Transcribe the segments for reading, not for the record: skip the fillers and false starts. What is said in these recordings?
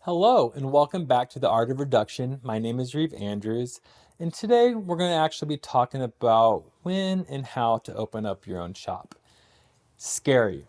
Hello, and welcome back to the Art of Reduction. My name is Reeve Andrews, and today we're going to actually be talking about when and how to open up your own shop. Scary,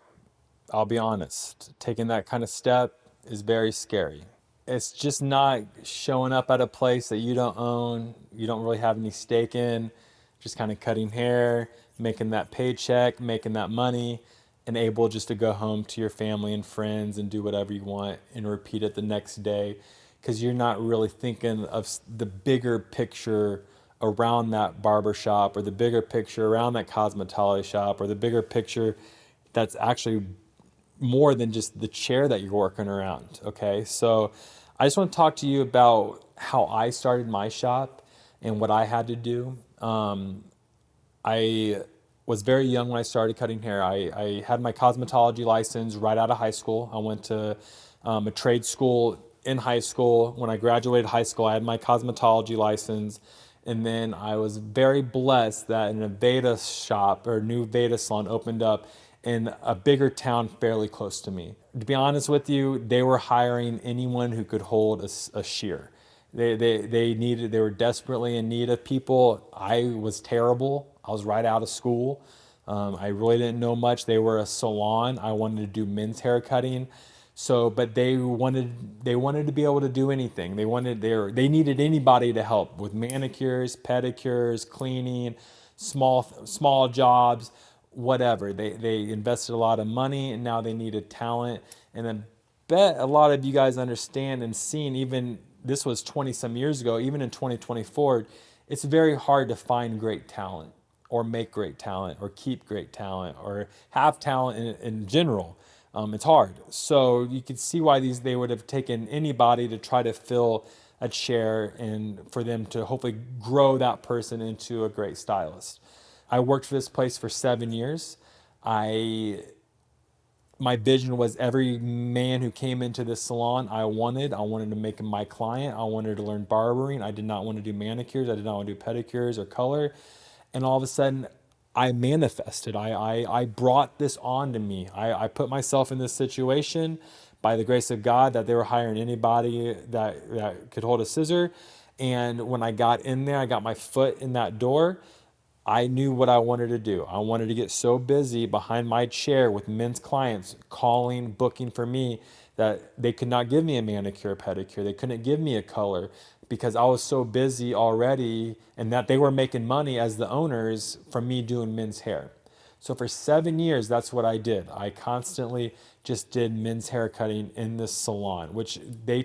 I'll be honest. Taking that kind of step is very scary. It's just not showing up at a place that you don't own, you don't really have any stake in, just kind of cutting hair, making that paycheck, making that money, and able just to go home to your family and friends and do whatever you want and repeat it the next day because you're not really thinking of the bigger picture around that barbershop or the bigger picture around that cosmetology shop or the bigger picture that's actually more than just the chair that you're working around. Okay. So I just want to talk to you about how I started my shop and what I had to do. I was very young when I started cutting hair. I had my cosmetology license right out of high school. I went to a trade school in high school. When I graduated high school, I had my cosmetology license. And then I was very blessed that an Aveda shop or new Veda salon opened up in a bigger town fairly close to me. To be honest with you, they were hiring anyone who could hold a shear. They were desperately in need of people. I was terrible. I was right out of school. I really didn't know much. They were a salon. I wanted to do men's hair cutting. So, but they wanted to be able to do anything. They needed anybody to help with manicures, pedicures, cleaning, small jobs, whatever. They invested a lot of money and now they needed talent. And I bet a lot of you guys understand and seen, even this was 20 some years ago, even in 2024, it's very hard to find great talent or make great talent or keep great talent or have talent in general. It's hard. So you could see why they would have taken anybody to try to fill a chair and for them to hopefully grow that person into a great stylist. I worked for this place for 7 years. I My vision was every man who came into this salon I wanted to make him my client. I wanted to learn barbering. I did not want to do manicures. I did not want to do pedicures or color. And all of a sudden I manifested. I brought this on to me. I put myself in this situation by the grace of God that they were hiring anybody that could hold a scissor. And when I got in there, I got my foot in that door. I knew what I wanted to do. I wanted to get so busy behind my chair with men's clients calling, booking for me that they could not give me a manicure, pedicure. They couldn't give me a color because I was so busy already and that they were making money as the owners from me doing men's hair. So for 7 years, that's what I did. I constantly just did men's hair cutting in this salon, which they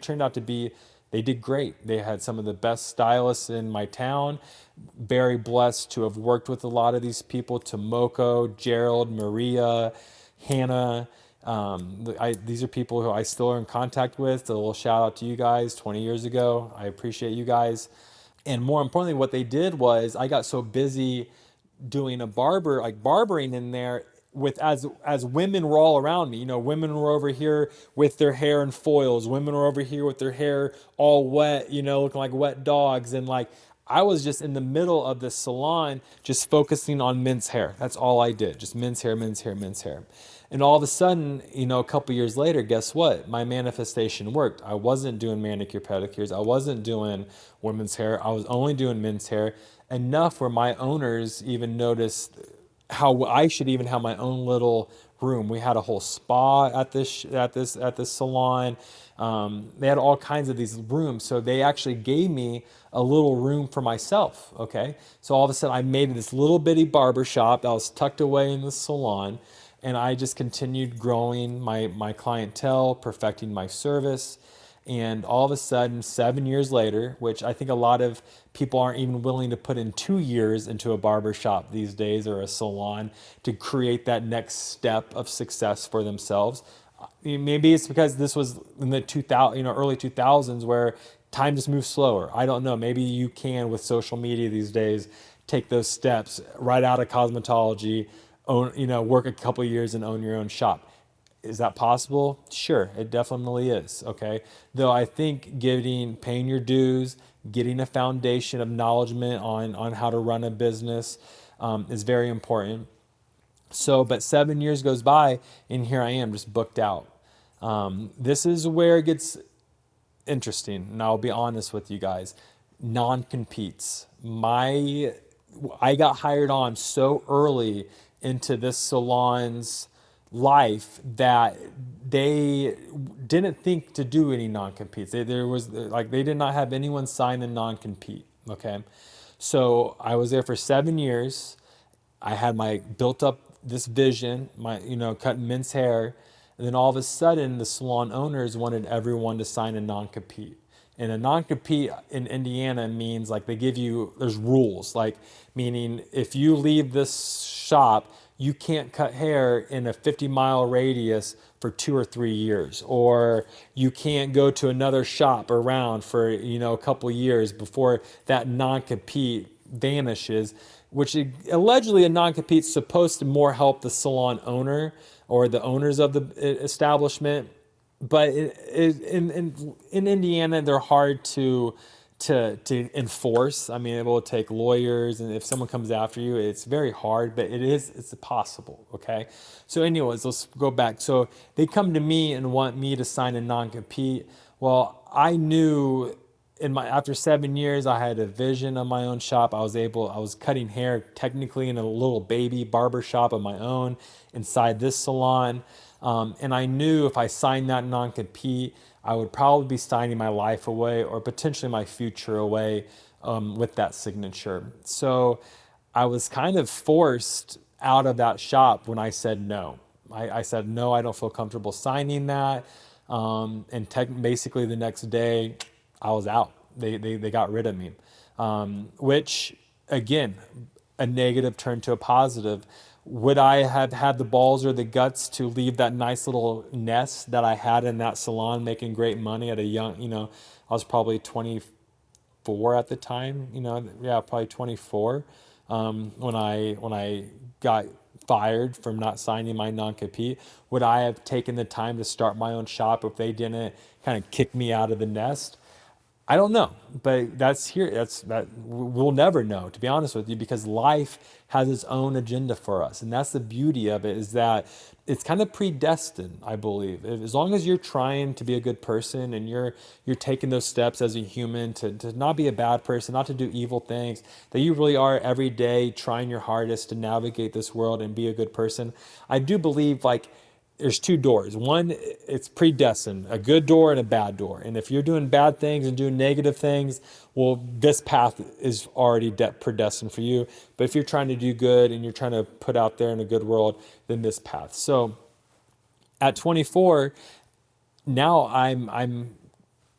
did great. They had some of the best stylists in my town. Very blessed to have worked with a lot of these people: Tomoko, Gerald, Maria, Hannah. These are people who I still are in contact with. A little shout out to you guys 20 years ago. I appreciate you guys. And more importantly, what they did was I got so busy doing barbering in there with as women were all around me. Women were over here with their hair in foils. Women were over here with their hair all wet, looking like wet dogs. And like I was just in the middle of the salon, just focusing on men's hair. That's all I did. Just men's hair, men's hair, men's hair. And all of a sudden, a couple years later, guess what? My manifestation worked. I wasn't doing manicure pedicures. I wasn't doing women's hair. I was only doing men's hair, enough where my owners even noticed how I should even have my own little room. We had a whole spa at this salon. They had all kinds of these rooms, so they actually gave me a little room for myself. Okay, so all of a sudden I made this little bitty barber shop that was tucked away in the salon, and I just continued growing my clientele, perfecting my service. And all of a sudden, 7 years later, which I think a lot of people aren't even willing to put in 2 years into a barber shop these days or a salon to create that next step of success for themselves. Maybe it's because this was in the early 2000s where time just moves slower. I don't know. Maybe you can, with social media these days, take those steps right out of cosmetology, work a couple of years and own your own shop. Is that possible? Sure, it definitely is. Okay. Though I think paying your dues, getting a foundation of acknowledgement on how to run a business is very important. So, but 7 years goes by and here I am just booked out. This is where it gets interesting. And I'll be honest with you guys. Non-competes. I got hired on so early into this salon's life that they didn't think to do any non-competes. They did not have anyone sign a non-compete. Okay. So I was there for 7 years. I had my built up this vision, cutting men's hair, and then all of a sudden the salon owners wanted everyone to sign a non-compete. And a non-compete in Indiana means like there's rules, like meaning if you leave this shop, you can't cut hair in a 50-mile radius for 2 or 3 years, or you can't go to another shop around for a couple years before that non-compete vanishes, which allegedly a non-compete is supposed to more help the salon owner or the owners of the establishment. But in Indiana, they're hard to enforce. I mean, it will take lawyers, and if someone comes after you, it's very hard, but it's possible. Okay. So anyways, let's go back. So they come to me and want me to sign a non-compete. Well, I knew after 7 years, I had a vision of my own shop. I was cutting hair technically in a little baby barbershop of my own inside this salon. And I knew if I signed that non-compete, I would probably be signing my life away or potentially my future away with that signature. So I was kind of forced out of that shop when I said no. I said, no, I don't feel comfortable signing that. Basically the next day, I was out. They got rid of me, which again, a negative turned to a positive. Would I have had the balls or the guts to leave that nice little nest that I had in that salon making great money at I was probably 24 at the time, probably 24, when I got fired from not signing my non-compete? Would I have taken the time to start my own shop if they didn't kind of kick me out of the nest? I don't know, but we'll never know, to be honest with you, because life has its own agenda for us. And that's the beauty of it, is that it's kind of predestined, I believe. As long as you're trying to be a good person and you're taking those steps as a human to not be a bad person, not to do evil things, that you really are every day trying your hardest to navigate this world and be a good person. I do believe there's two doors. One, it's predestined, a good door and a bad door. And if you're doing bad things and doing negative things, well, this path is already predestined for you. But if you're trying to do good and you're trying to put out there in a good world, then this path. So at 24, now I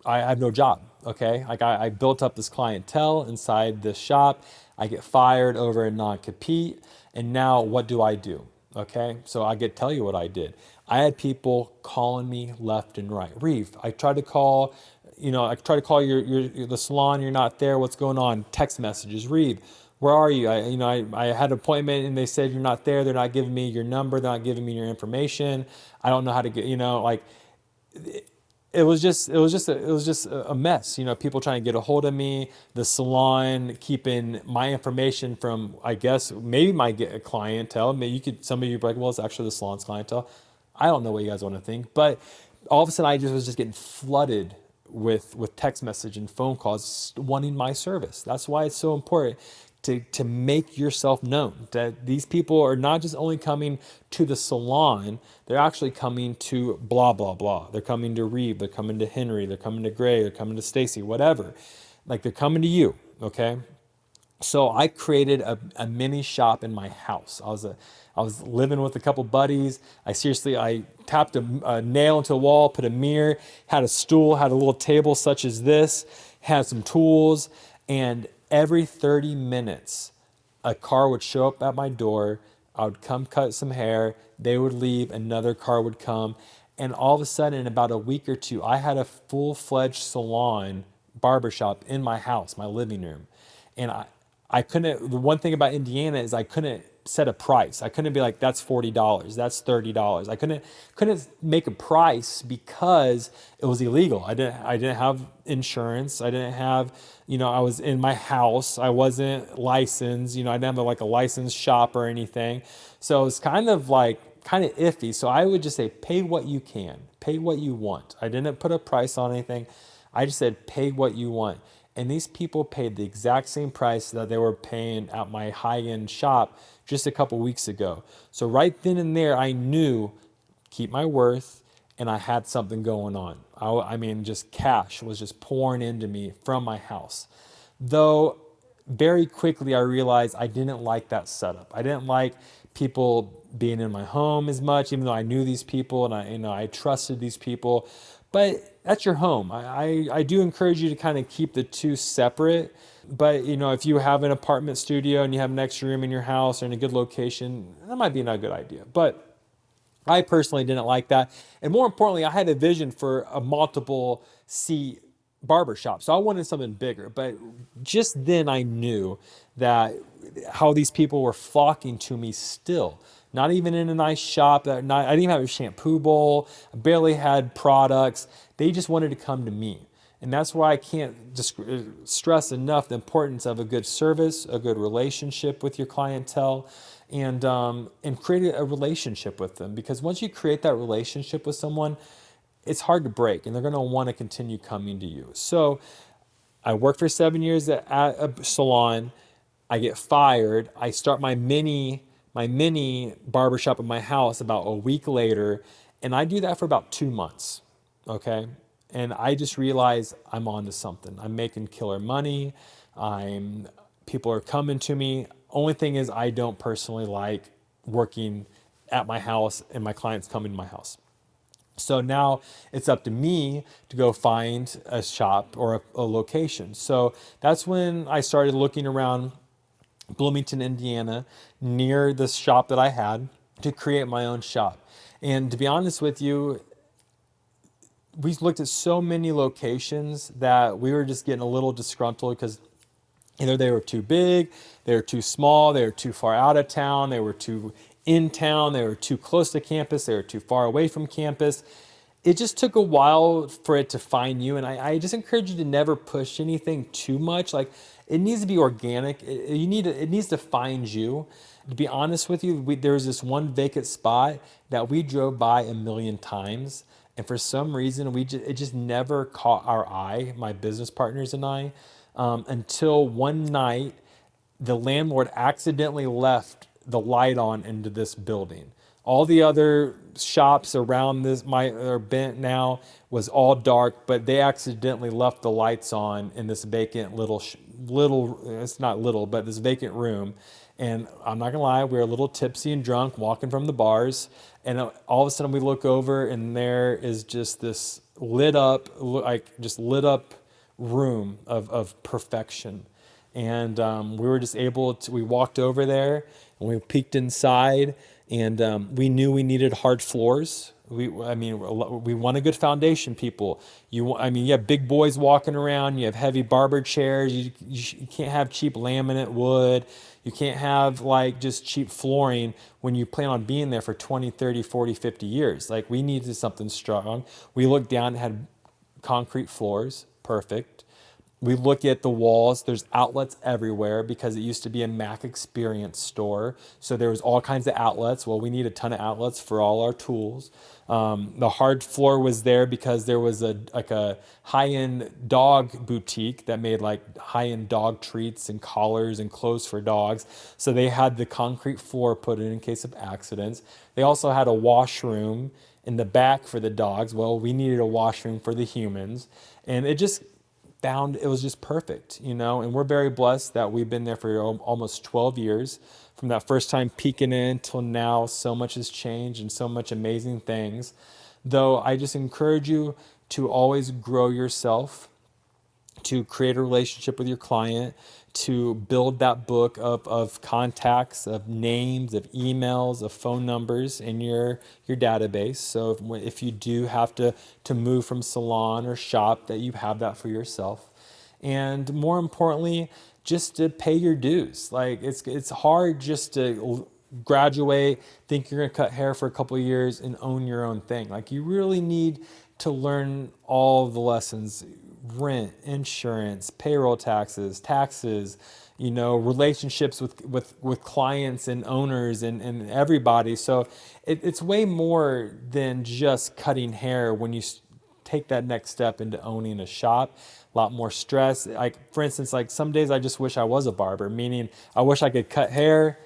have no job. Okay. Like I built up this clientele inside this shop. I get fired over a non-compete. And now what do I do? Okay, so I get to tell you what I did. I had people calling me left and right. Reeve, I tried to call the salon. You're not there. What's going on? Text messages. Reeve, where are you? I had an appointment and they said you're not there. They're not giving me your number. They're not giving me your information. I don't know how to get. It was just a mess. People trying to get a hold of me, the salon keeping my information from, I guess, maybe my clientele. Maybe some of you be like, well, it's actually the salon's clientele. I don't know what you guys want to think, but all of a sudden I was just getting flooded with text message and phone calls wanting my service. That's why it's so important to make yourself known, that these people are not just only coming to the salon, they're actually coming to blah, blah, blah. They're coming to Reeve, they're coming to Henry, they're coming to Gray, they're coming to Stacy, whatever. Like they're coming to you, okay? So I created a mini shop in my house. I was living with a couple buddies. I tapped a nail into a wall, put a mirror, had a stool, had a little table such as this, had some tools, and every 30 minutes, a car would show up at my door. I would come cut some hair. They would leave. Another car would come. And all of a sudden, in about a week or two, I had a full-fledged salon, barbershop in my house, my living room. And I couldn't, the one thing about Indiana is I couldn't set a price. I couldn't be like, that's $40, that's $30. I couldn't make a price because it was illegal. I didn't have insurance. I didn't have, I was in my house. I wasn't licensed. I didn't have a licensed shop or anything. So it was kind of iffy. So I would just say, pay what you can, pay what you want. I didn't put a price on anything. I just said, pay what you want. And these people paid the exact same price that they were paying at my high-end shop just a couple weeks ago. So right then and there, I knew, keep my worth, and I had something going on. I mean, just cash was just pouring into me from my house. Though very quickly I realized I didn't like that setup. I didn't like people being in my home as much, even though I knew these people and I trusted these people. But that's your home. I do encourage you to kind of keep the two separate. But if you have an apartment studio and you have an extra room in your house or in a good location, that might be not a good idea. But I personally didn't like that. And more importantly, I had a vision for a multiple seat barbershop. So I wanted something bigger. But just then I knew that how these people were flocking to me still. Not even in a nice shop. I didn't even have a shampoo bowl. I barely had products. They just wanted to come to me. And that's why I can't just stress enough the importance of a good service, a good relationship with your clientele, and create a relationship with them. Because once you create that relationship with someone, it's hard to break, and they're going to want to continue coming to you. So I worked for 7 years at a salon. I get fired. I start my mini barbershop at my house about a week later, and I do that for about 2 months. Okay. And I just realized I'm onto something. I'm making killer money. People are coming to me. Only thing is I don't personally like working at my house and my clients coming to my house. So now it's up to me to go find a shop or a location. So that's when I started looking around Bloomington, Indiana, near the shop that I had to create my own shop. And to be honest with you, we looked at so many locations that we were just getting a little disgruntled because either they were too big, they were too small, they were too far out of town, they were too in town, they were too close to campus, they were too far away from campus. It just took a while for it to find you. And I just encourage you to never push anything too much. Like, it needs to be organic. It needs to find you. To be honest with you, there was this one vacant spot that we drove by a million times. And for some reason, it just never caught our eye, my business partners and I, until one night, the landlord accidentally left the light on into this building. All the other shops around are bent now, was all dark, but they accidentally left the lights on in this vacant it's not little, but this vacant room. And I'm not gonna lie, we were a little tipsy and drunk walking from the bars. And all of a sudden we look over and there is just this lit up room of perfection. And we were just we walked over there and we peeked inside, and we knew we needed hard floors. We want a good foundation, people. You have big boys walking around. You have heavy barber chairs. You can't have cheap laminate wood. You can't have just cheap flooring when you plan on being there for 20, 30, 40, 50 years. Like, we needed something strong. We looked down and had concrete floors. Perfect. We look at the walls. There's outlets everywhere because it used to be a Mac Experience store. So there was all kinds of outlets. Well, we need a ton of outlets for all our tools. The hard floor was there because there was a high-end dog boutique that made high-end dog treats and collars and clothes for dogs. So they had the concrete floor put in case of accidents. They also had a washroom in the back for the dogs. Well, we needed a washroom for the humans. And it was just perfect, and we're very blessed that we've been there for almost 12 years. From that first time peeking in till now, so much has changed and so much amazing things. Though I just encourage you to always grow yourself, to create a relationship with your client, to build that book of contacts, of names, of emails, of phone numbers in your database. So if you do have to move from salon or shop, that you have that for yourself. And more importantly, just to pay your dues. It's hard just to graduate, think you're going to cut hair for a couple of years and own your own thing. You really need to learn all the lessons: rent, insurance, payroll taxes, relationships with clients and owners and everybody. So it's way more than just cutting hair when you take that next step into owning a shop. A lot more stress. Like for instance, like some days I just wish I was a barber, meaning I wish I could cut hair,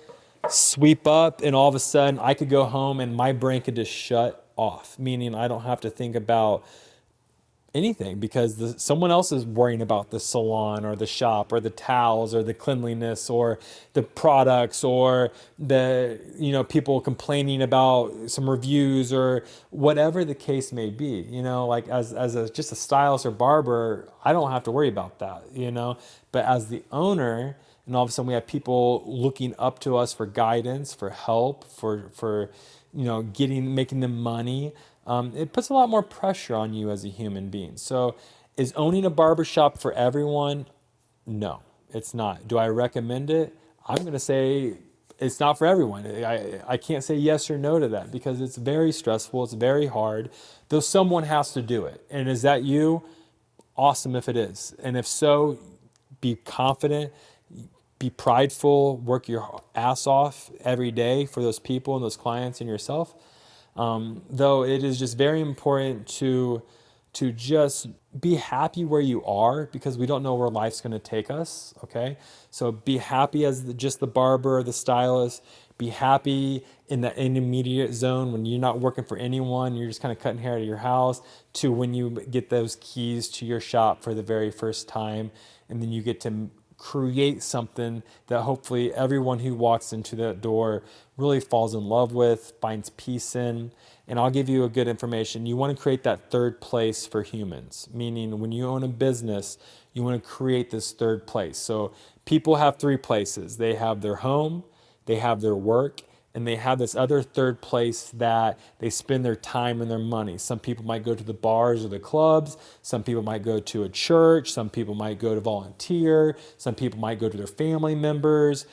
sweep up, and all of a sudden I could go home and my brain could just shut off, meaning I don't have to think about anything because someone else is worrying about the salon or the shop or the towels or the cleanliness or the products or the people complaining about some reviews or whatever the case may be. Like just a stylist or barber, I don't have to worry about that. But as the owner, and all of a sudden we have people looking up to us for guidance, for help, for making them money. It puts a lot more pressure on you as a human being. So is owning a barbershop for everyone? No, it's not. Do I recommend it? I'm going to say it's not for everyone. I can't say yes or no to that because it's very stressful. It's very hard, though someone has to do it. And is that you? Awesome if it is. And if so, be confident, be prideful, work your ass off every day for those people and those clients and yourself. Though it is just very important to just be happy where you are because we don't know where life's going to take us. Okay, so be happy as just the barber or the stylist. Be happy in the intermediate zone when you're not working for anyone. You're just kind of cutting hair at your house to when you get those keys to your shop for the very first time, and then you get to create something that hopefully everyone who walks into that door really falls in love with, finds peace in. And I'll give you a good information. You want to create that third place for humans, meaning when you own a business, you want to create this third place. So people have three places. They have their home, they have their work, and they have this other third place that they spend their time and their money. Some people might go to the bars or the clubs. Some people might go to a church. Some people might go to volunteer. Some people might go to their family members.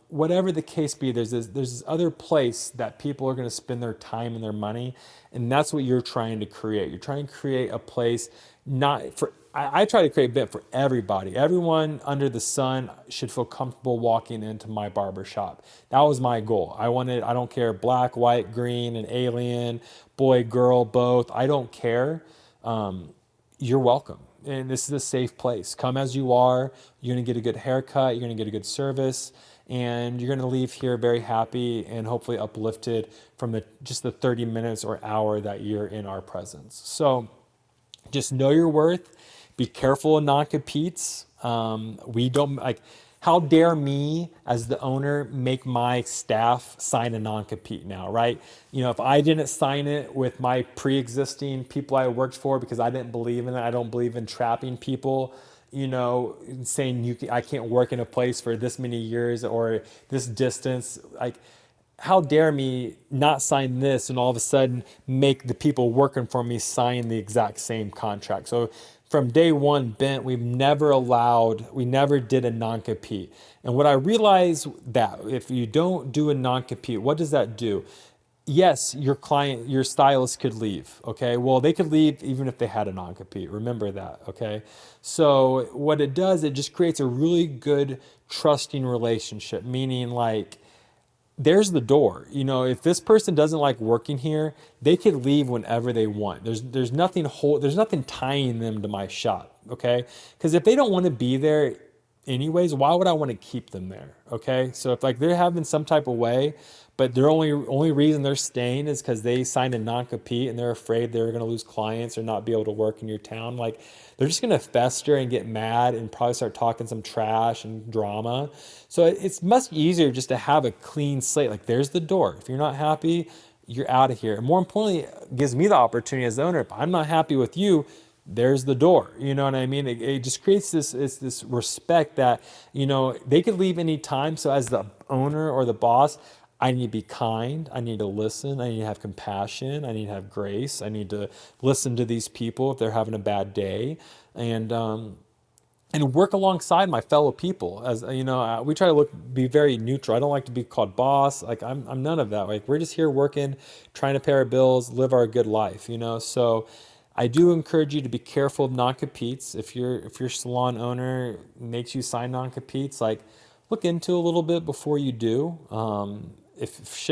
Whatever the case be, there's this other place that people are going to spend their time and their money. And that's what you're trying to create. You're trying to create a place not for, I try to create a bit for everybody. Everyone under the sun should feel comfortable walking into my barbershop. That was my goal. I don't care, black, white, green, an alien, boy, girl, both. I don't care. You're welcome. And this is a safe place. Come as you are. You're going to get a good haircut. You're going to get a good service. And you're going to leave here very happy and hopefully uplifted from just the 30 minutes or hour that you're in our presence. So just know your worth. Be careful of non-competes. We don't how dare me as the owner make my staff sign a non-compete now, right? If I didn't sign it with my pre-existing people I worked for because I didn't believe in it, I don't believe in trapping people, saying I can't work in a place for this many years or this distance. How dare me not sign this and all of a sudden make the people working for me sign the exact same contract? So from day one, Bent, we never did a non-compete. And what I realized that if you don't do a non-compete, what does that do? Yes, your stylist could leave, okay? Well, they could leave even if they had a non-compete. Remember that, okay? So what it does, it just creates a really good trusting relationship, meaning there's the door. If this person doesn't like working here, they could leave whenever they want. There's nothing tying them to my shop, okay? Because if they don't want to be there anyways, why would I want to keep them there, okay? So if they're having some type of way, but their only reason they're staying is because they signed a non-compete and they're afraid they're going to lose clients or not be able to work in your town, they're just going to fester and get mad and probably start talking some trash and drama. So it's much easier just to have a clean slate. There's the door. If you're not happy, you're out of here. And more importantly, it gives me the opportunity as the owner. If I'm not happy with you, there's the door. You know what I mean? It just creates this respect that, they could leave any time. So as the owner or the boss, I need to be kind. I need to listen. I need to have compassion. I need to have grace. I need to listen to these people if they're having a bad day, and work alongside my fellow people. As we try to be very neutral. I don't like to be called boss. I'm none of that. We're just here working, trying to pay our bills, live our good life. So I do encourage you to be careful of non-competes. If your salon owner makes you sign non-competes, look into a little bit before you do. If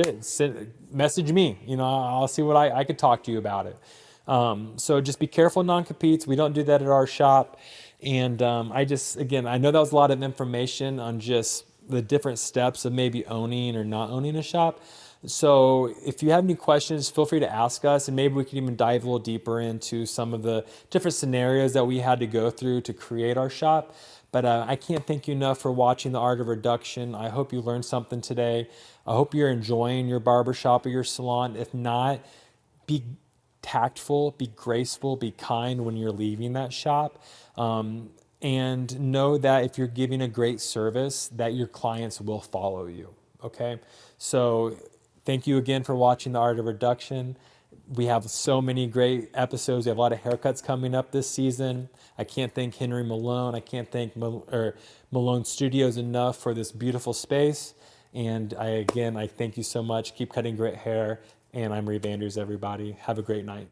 message me, I'll see what I could talk to you about it. So just be careful, non-competes. We don't do that at our shop. And again, I know that was a lot of information on just the different steps of maybe owning or not owning a shop. So if you have any questions, feel free to ask us, and maybe we can even dive a little deeper into some of the different scenarios that we had to go through to create our shop. But I can't thank you enough for watching The Art of Reduction. I hope you learned something today. I hope you're enjoying your barbershop or your salon. If not, be tactful, be graceful, be kind when you're leaving that shop. And know that if you're giving a great service, that your clients will follow you. Okay? So thank you again for watching The Art of Reduction. We have so many great episodes. We have a lot of haircuts coming up this season. I can't thank Henry Malone. I can't thank Malone Studios enough for this beautiful space. And I thank you so much. Keep cutting great hair. And I'm Reeve Andrews, everybody. Have a great night.